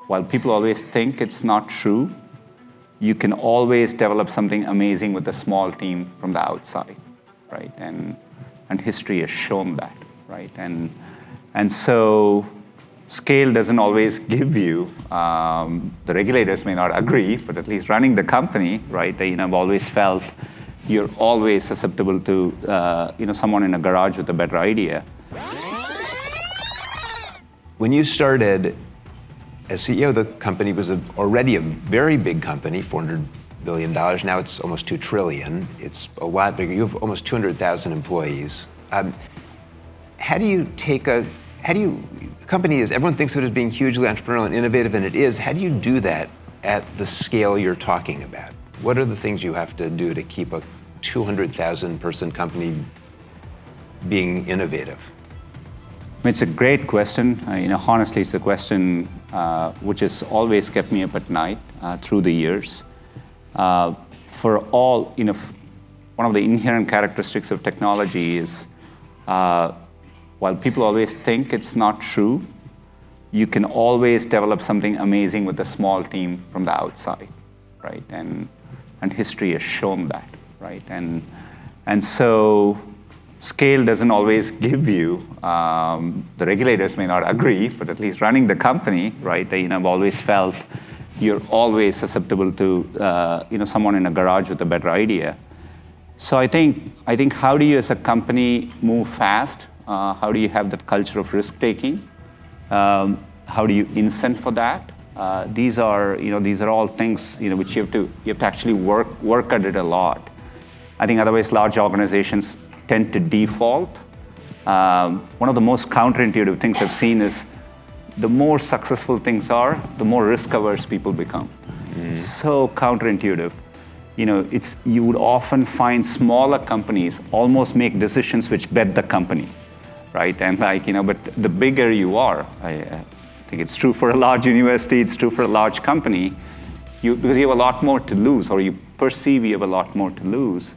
while people always think it's not true, you can always develop something amazing with a small team from the outside, right? And history has shown that, right? And so scale doesn't always give you, the regulators may not agree, but at least running the company, right? I've always felt you're always susceptible to, someone in a garage with a better idea. When you started as CEO, the company was already a very big company, $400 billion. Now it's almost $2 trillion. It's a lot bigger. You have almost 200,000 employees. The company is, everyone thinks of it as being hugely entrepreneurial and innovative, and it is. How do you do that at the scale you're talking about? What are the things you have to do to keep a 200,000 person company being innovative? It's a great question. Honestly, it's a question which has always kept me up at night through the years. For all, one of the inherent characteristics of technology is, while people always think it's not true, you can always develop something amazing with a small team from the outside, right? And history has shown that, right? And so scale doesn't always give you, the regulators may not agree, but at least running the company, right? I've always felt you're always susceptible to, someone in a garage with a better idea. So I think how do you as a company move fast? How do you have that culture of risk taking? How do you incent for that? These are all things, which you have to actually work at it a lot. I think otherwise large organizations tend to default. One of the most counterintuitive things I've seen is the more successful things are, the more risk-averse people become. So counterintuitive. You would often find smaller companies almost make decisions which bet the company, right? And but the bigger you are, I think it's true for a large university, it's true for a large company, because you have a lot more to lose, or you perceive you have a lot more to lose.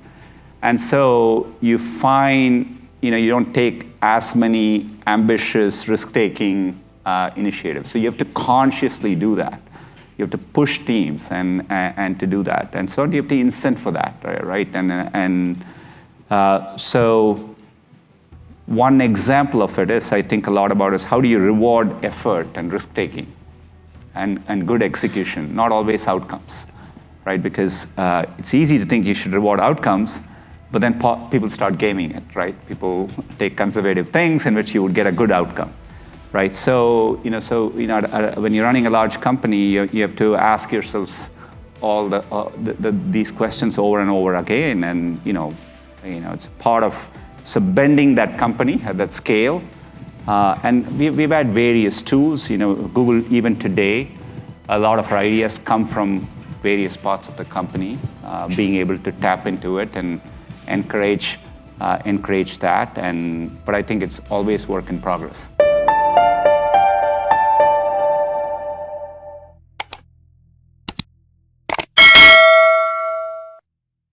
And so you find, you don't take as many ambitious risk-taking initiatives. So you have to consciously do that. You have to push teams and to do that. And so you have to incent for that, right? So one example of it is, I think a lot about is how do you reward effort and risk-taking and good execution, not always outcomes, right? Because it's easy to think you should reward outcomes, but then people start gaming it, right? People take conservative things in which you would get a good outcome, right? So, when you're running a large company, you have to ask yourselves all these questions over and over again, and it's part of bending that company at that scale. And we've had various tools. Google, even today, a lot of our ideas come from various parts of the company, being able to tap into it and encourage that. But I think it's always work in progress.